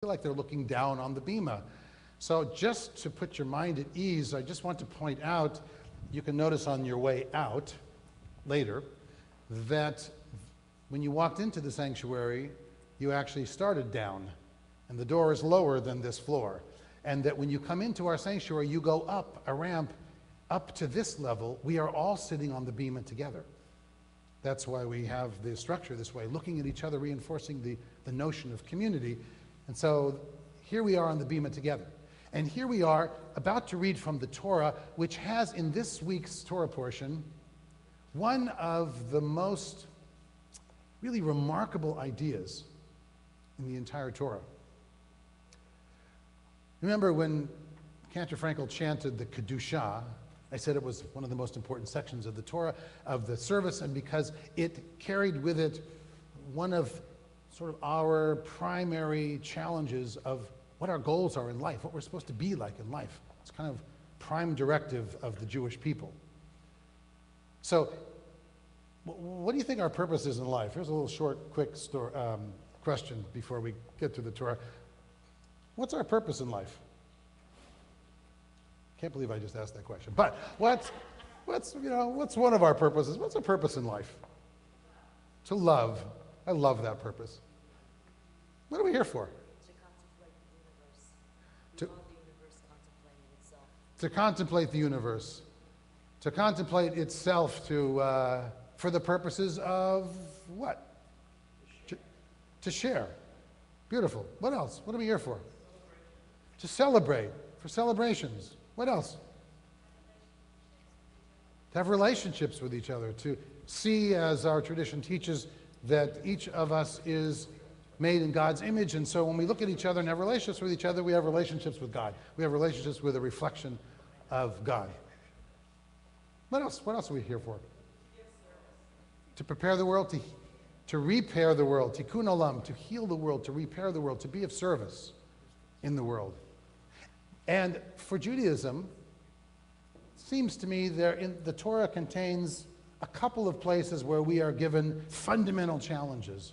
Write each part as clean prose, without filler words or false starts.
like they're looking down on the bima. So just to put your mind at ease, I just want to point out, you can notice on your way out later, that when you walked into the sanctuary, you actually started down, and the door is lower than this floor. And that when you come into our sanctuary, you go up a ramp up to this level. We are all sitting on the bima together. That's why we have the structure this way, looking at each other, reinforcing the notion of community. And so here we are on the bima together. And here we are about to read from the Torah, which has in this week's Torah portion one of the most really remarkable ideas in the entire Torah. Remember when Cantor Frankel chanted the Kedusha, I said it was one of the most important sections of the Torah, of the service, and because it carried with it one of sort of our primary challenges of what our goals are in life, what we're supposed to be like in life. It's kind of prime directive of the Jewish people. So, what do you think our purpose is in life? Here's a little short, quick question before we get to the Torah. What's our purpose in life? Can't believe I just asked that question. But what's one of our purposes? What's a purpose in life? To love. I love that purpose. What are we here for? To contemplate the universe. To contemplate the universe. To contemplate itself for the purposes of what? To share. Beautiful. What else? What are we here for? To celebrate. For celebrations. What else? To have relationships with each other. To see, as our tradition teaches, that each of us is made in God's image, and so when we look at each other and have relationships with each other, we have relationships with God. We have relationships with a reflection of God. What else? What else are we here for? To prepare the world, to repair the world, tikkun olam, to heal the world, to repair the world, to be of service in the world. And for Judaism, it seems to me the Torah contains a couple of places where we are given fundamental challenges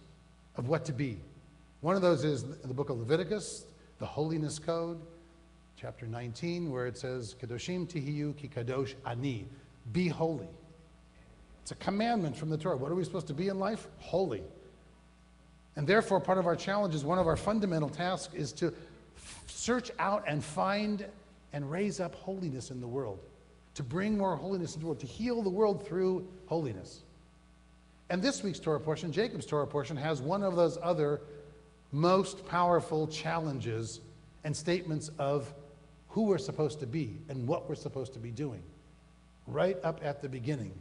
of what to be. One of those is the book of Leviticus, the Holiness Code, chapter 19, where it says, Kadoshim tihiyu ki kadosh ani, be holy. It's a commandment from the Torah. What are we supposed to be in life? Holy. And therefore, part of our challenge is, one of our fundamental tasks is to search out and find and raise up holiness in the world, to bring more holiness into the world, to heal the world through holiness. And this week's Torah portion, Jacob's Torah portion, has one of those other most powerful challenges and statements of who we're supposed to be and what we're supposed to be doing. Right up at the beginning,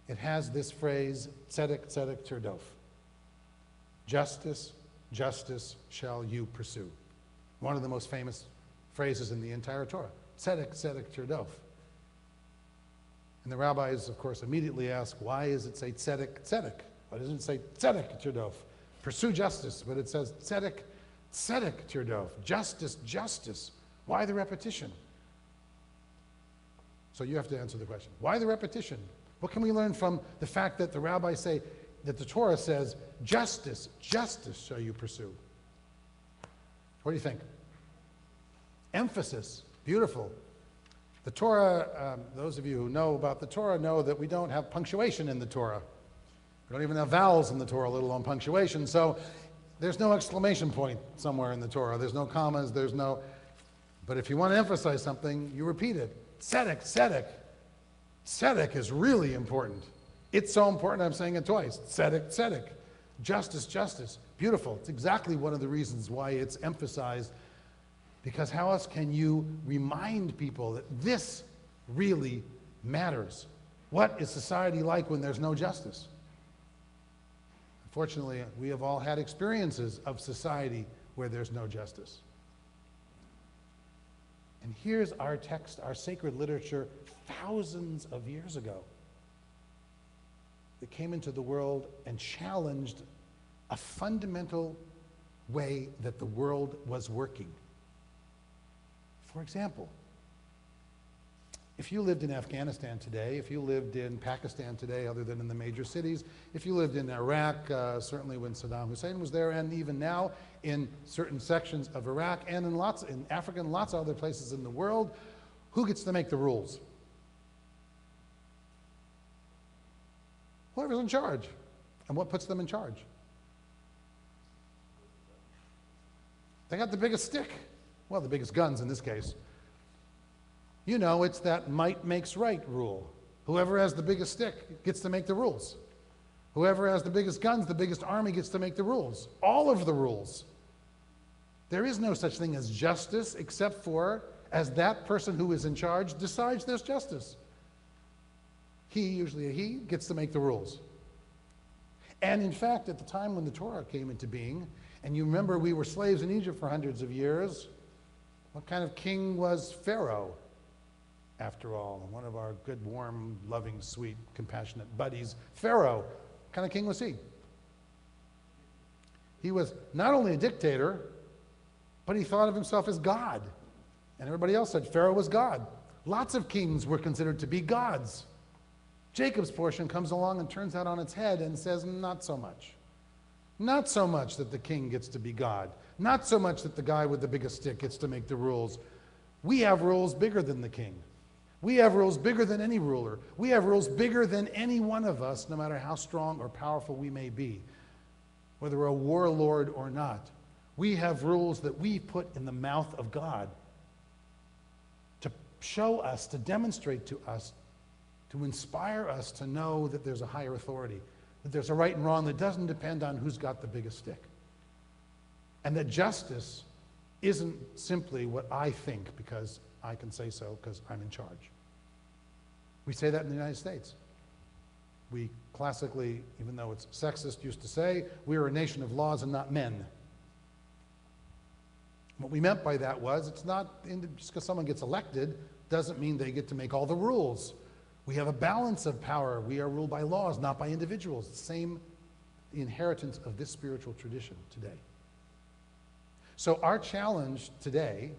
it has this phrase, tzedek, tzedek, tirdof. Justice, justice shall you pursue. One of the most famous phrases in the entire Torah. Tzedek, tzedek, tirdof. And the rabbis, of course, immediately ask, why does it say tzedek, tzedek? Why doesn't it say tzedek, tirdof? Pursue justice, but it says tzedek, tzedek, tirdof. Justice, justice. Why the repetition? So you have to answer the question. Why the repetition? What can we learn from the fact that the rabbis say, that the Torah says, justice, justice shall you pursue? What do you think? Emphasis. Beautiful. The Torah, those of you who know about the Torah know that we don't have punctuation in the Torah. We don't even have vowels in the Torah, let alone punctuation. So there's no exclamation point somewhere in the Torah. There's no commas, there's no... But if you want to emphasize something, you repeat it. Tzedek, tzedek. Tzedek is really important. It's so important I'm saying it twice. Tzedek, tzedek. Justice, justice. Beautiful. It's exactly one of the reasons why it's emphasized, because how else can you remind people that this really matters? What is society like when there's no justice? Unfortunately, we have all had experiences of society where there's no justice. And here's our text, our sacred literature, thousands of years ago, that came into the world and challenged a fundamental way that the world was working. For example, If you lived in Afghanistan today, if you lived in Pakistan today, other than in the major cities, if you lived in Iraq, certainly when Saddam Hussein was there, and even now in certain sections of Iraq and in Africa and lots of other places in the world, who gets to make the rules? Whoever's in charge. And what puts them in charge? They got the biggest stick. Well, the biggest guns in this case. You know, it's that might makes right rule. Whoever has the biggest stick gets to make the rules. Whoever has the biggest guns, the biggest army gets to make the rules. All of the rules. There is no such thing as justice except for as that person who is in charge decides there's justice. He, usually a he, gets to make the rules. And in fact, at the time when the Torah came into being, and you remember we were slaves in Egypt for hundreds of years, what kind of king was Pharaoh? After all, one of our good, warm, loving, sweet, compassionate buddies, Pharaoh. What kind of king was he? He was not only a dictator, but he thought of himself as God. And everybody else said Pharaoh was God. Lots of kings were considered to be gods. Jacob's portion comes along and turns that on its head and says, not so much. Not so much that the king gets to be God. Not so much that the guy with the biggest stick gets to make the rules. We have rules bigger than the king. We have rules bigger than any ruler. We have rules bigger than any one of us, no matter how strong or powerful we may be, whether we're a warlord or not. We have rules that we put in the mouth of God to show us, to demonstrate to us, to inspire us to know that there's a higher authority, that there's a right and wrong that doesn't depend on who's got the biggest stick. And that justice isn't simply what I think because I can say so because I'm in charge. We say that in the United States. We classically, even though it's sexist, used to say, we are a nation of laws and not men. What we meant by that was, it's not, just because someone gets elected doesn't mean they get to make all the rules. We have a balance of power. We are ruled by laws, not by individuals. The same inheritance of this spiritual tradition today. So our challenge today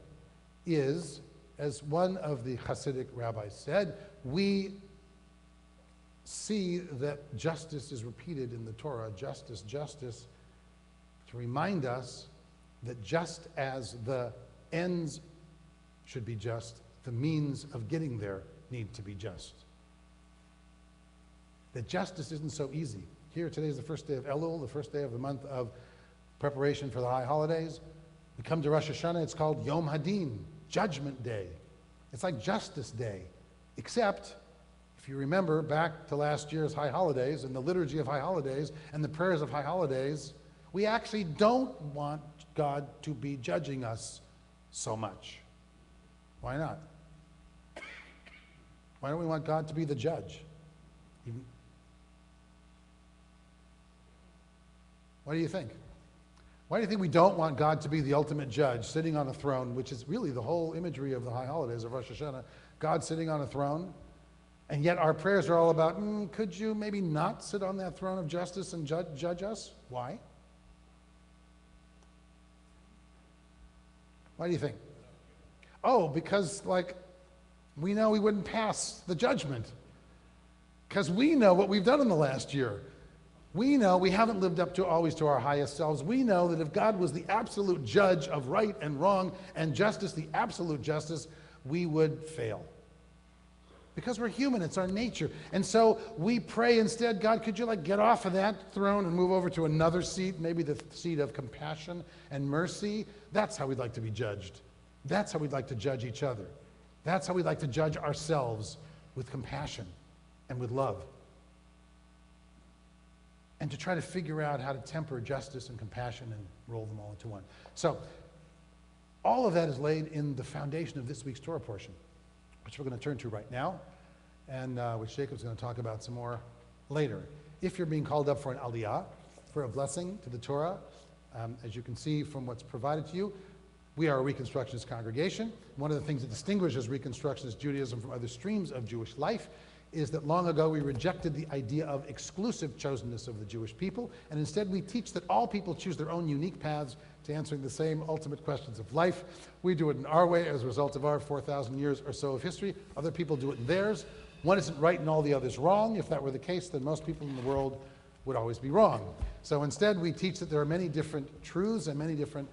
is, as one of the Hasidic rabbis said, we see that justice is repeated in the Torah, justice, justice, to remind us that just as the ends should be just, the means of getting there need to be just. That justice isn't so easy. Here, today is the first day of Elul, the first day of the month of preparation for the high holidays. We come to Rosh Hashanah, it's called Yom Hadin, Judgment Day. It's like Justice Day, except, if you remember back to last year's high holidays and the liturgy of high holidays and the prayers of high holidays, we actually don't want God to be judging us so much. Why not? Why don't we want God to be the judge? What do you think? Why do you think we don't want God to be the ultimate judge, sitting on a throne, which is really the whole imagery of the high holidays of Rosh Hashanah, God sitting on a throne, and yet our prayers are all about, could you maybe not sit on that throne of justice and judge us? Why? Why do you think? Oh, because, we know we wouldn't pass the judgment. Because we know what we've done in the last year. We know we haven't lived up to always to our highest selves. We know that if God was the absolute judge of right and wrong and justice, the absolute justice, we would fail. Because we're human, it's our nature. And so we pray instead, God, could you get off of that throne and move over to another seat, maybe the seat of compassion and mercy? That's how we'd like to be judged. That's how we'd like to judge each other. That's how we'd like to judge ourselves, with compassion and with love. And to try to figure out how to temper justice and compassion and roll them all into one. So, all of that is laid in the foundation of this week's Torah portion, which we're going to turn to right now, and which Jacob's going to talk about some more later. If you're being called up for an aliyah, for a blessing to the Torah, as you can see from what's provided to you, we are a Reconstructionist congregation. One of the things that distinguishes Reconstructionist Judaism from other streams of Jewish life is that long ago we rejected the idea of exclusive chosenness of the Jewish people, and instead we teach that all people choose their own unique paths to answering the same ultimate questions of life. We do it in our way as a result of our 4,000 years or so of history. Other people do it in theirs. One isn't right and all the others wrong. If that were the case, then most people in the world would always be wrong. So instead, we teach that there are many different truths and many different